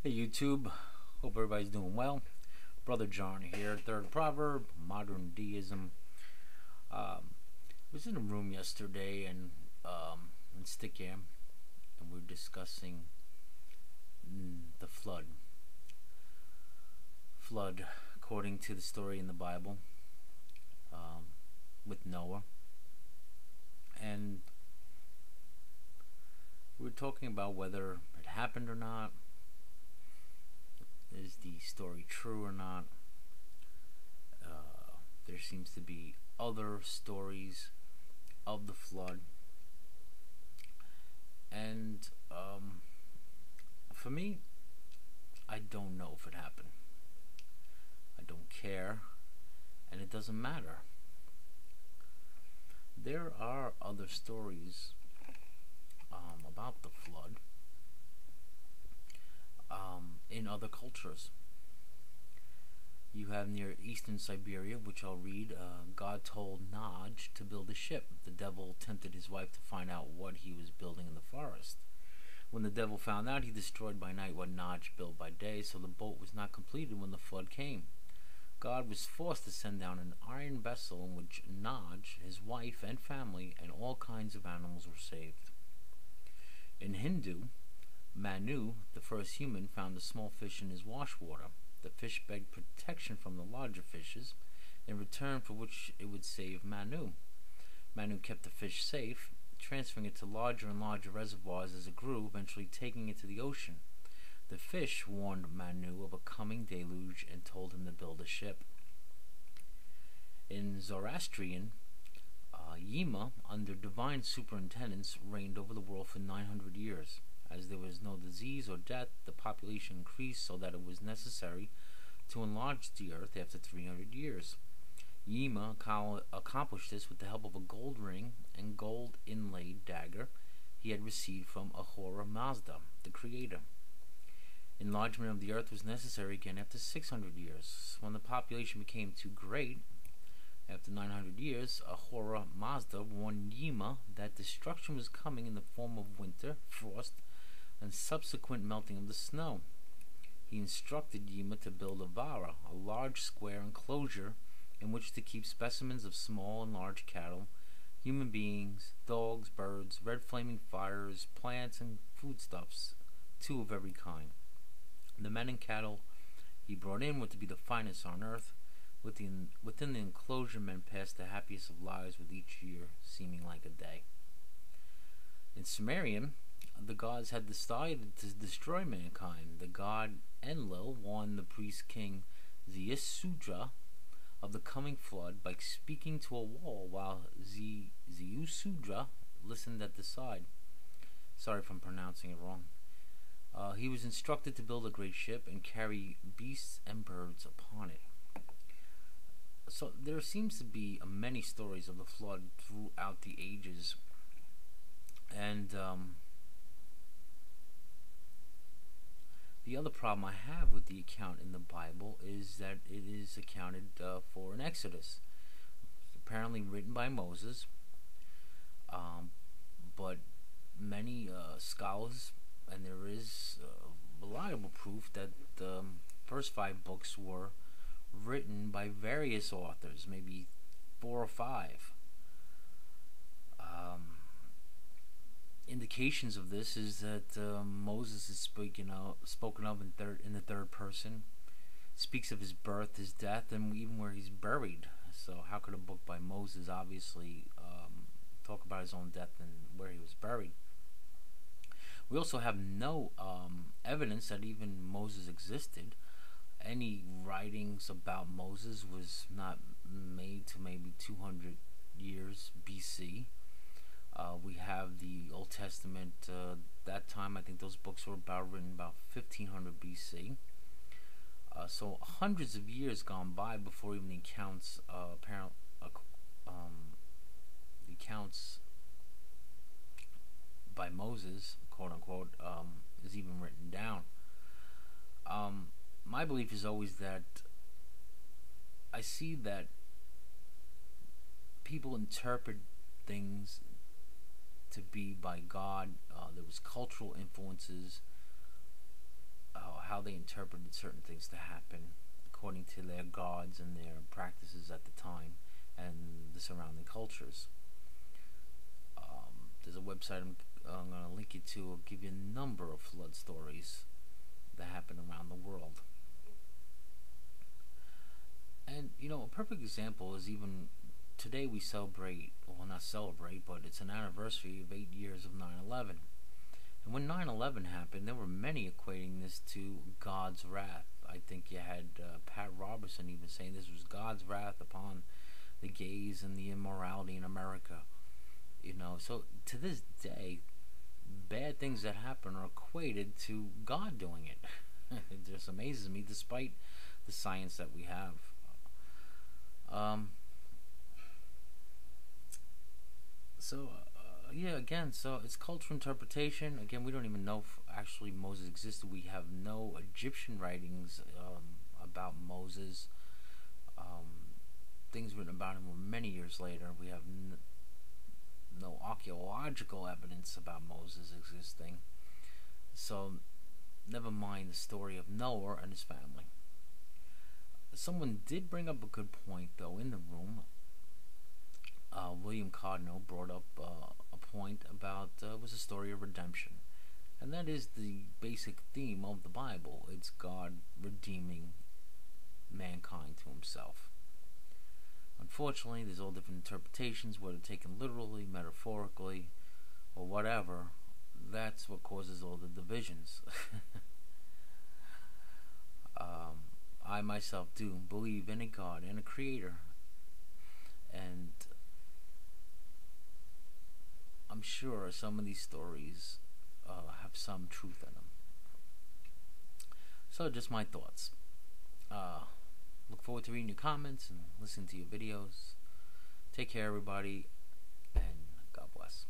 Hey YouTube, hope everybody's doing well. Brother John here, third proverb, modern deism. Was in a room yesterday and in Stickam, and we are discussing the flood. Flood, according to the story in the Bible, with Noah, and we were talking about whether it happened or not. Is the story true or not? There seems to be other stories of the flood, and for me, I don't know if it happened. I don't care, and it doesn't matter. There are other stories about the flood in other cultures. You have near eastern Siberia, which I'll read, God told Naj to build a ship. The devil tempted his wife to find out what he was building in the forest. When the devil found out, he destroyed by night what Naj built by day, so the boat was not completed when the flood came. God was forced to send down an iron vessel in which Naj, his wife and family, and all kinds of animals were saved. In Hindu, Manu, the first human, found a small fish in his wash water. The fish begged protection from the larger fishes, in return for which it would save Manu. Manu kept the fish safe, transferring it to larger and larger reservoirs as it grew, eventually taking it to the ocean. The fish warned Manu of a coming deluge and told him to build a ship. In Zoroastrian, Yima, under divine superintendence, reigned over the world for 900 years. As there was no disease or death, the population increased so that it was necessary to enlarge the earth after 300 years. Yima accomplished this with the help of a gold ring and gold inlaid dagger he had received from Ahura Mazda, the creator. Enlargement of the earth was necessary again after 600 years. When the population became too great, after 900 years, Ahura Mazda warned Yima that destruction was coming in the form of winter, frost, and subsequent melting of the snow. He instructed Yima to build a vara, a large square enclosure in which to keep specimens of small and large cattle, human beings, dogs, birds, red flaming fires, plants, and foodstuffs, two of every kind. The men and cattle he brought in were to be the finest on earth. Within the enclosure, men passed the happiest of lives, with each year seeming like a day. In Sumerian, the gods had decided to destroy mankind. The god Enlil warned the priest king Ziusudra of the coming flood by speaking to a wall, while Ziusudra listened at the side. Sorry if I'm pronouncing it wrong. He was instructed to build a great ship and carry beasts and birds upon it. So there seems to be many stories of the flood throughout the ages, and the other problem I have with the account in the Bible is that it is accounted for in Exodus. It's apparently written by Moses, but many scholars, and there is reliable proof that the first 5 books were written by various authors, maybe 4 or 5. Indications of this is that Moses is spoken of in the third person, speaks of his birth, his death, and even where he's buried. So how could a book by Moses obviously talk about his own death and where he was buried? We also have no evidence that even Moses existed. Any writings about Moses was not made to maybe 200 years BC. We have the Old Testament. That time, I think those books were written about 1500 BC. So hundreds of years gone by before even the accounts, the accounts by Moses, quote unquote, is even written down. My belief is always that I see that people interpret things to be by God. There was cultural influences, how how they interpreted certain things to happen according to their gods and their practices at the time and the surrounding cultures. There's a website I'm going to link you to. I'll give you a number of flood stories that happen around the world. And a perfect example is even today we celebrate, well, not celebrate, but it's an anniversary of 8 years of 9/11. And when 9/11 happened, there were many equating this to God's wrath. I think you had Pat Robertson even saying this was God's wrath upon the gays and the immorality in America. So to this day, bad things that happen are equated to God doing it. It just amazes me, despite the science that we have. So it's cultural interpretation. Again, we don't even know if actually Moses existed. We have no Egyptian writings about Moses. Things written about him were many years later. We have no archaeological evidence about Moses existing. So, never mind the story of Noah and his family. Someone did bring up a good point, though, in the room. William Cardinal brought up a point about was a story of redemption, and that is the basic theme of the Bible. It's God redeeming mankind to Himself. Unfortunately, there's all different interpretations, whether taken literally, metaphorically, or whatever. That's what causes all the divisions. I myself do believe in a God and a Creator, and I'm sure some of these stories have some truth in them. So, just my thoughts. Look forward to reading your comments and listening to your videos. Take care, everybody, and God bless.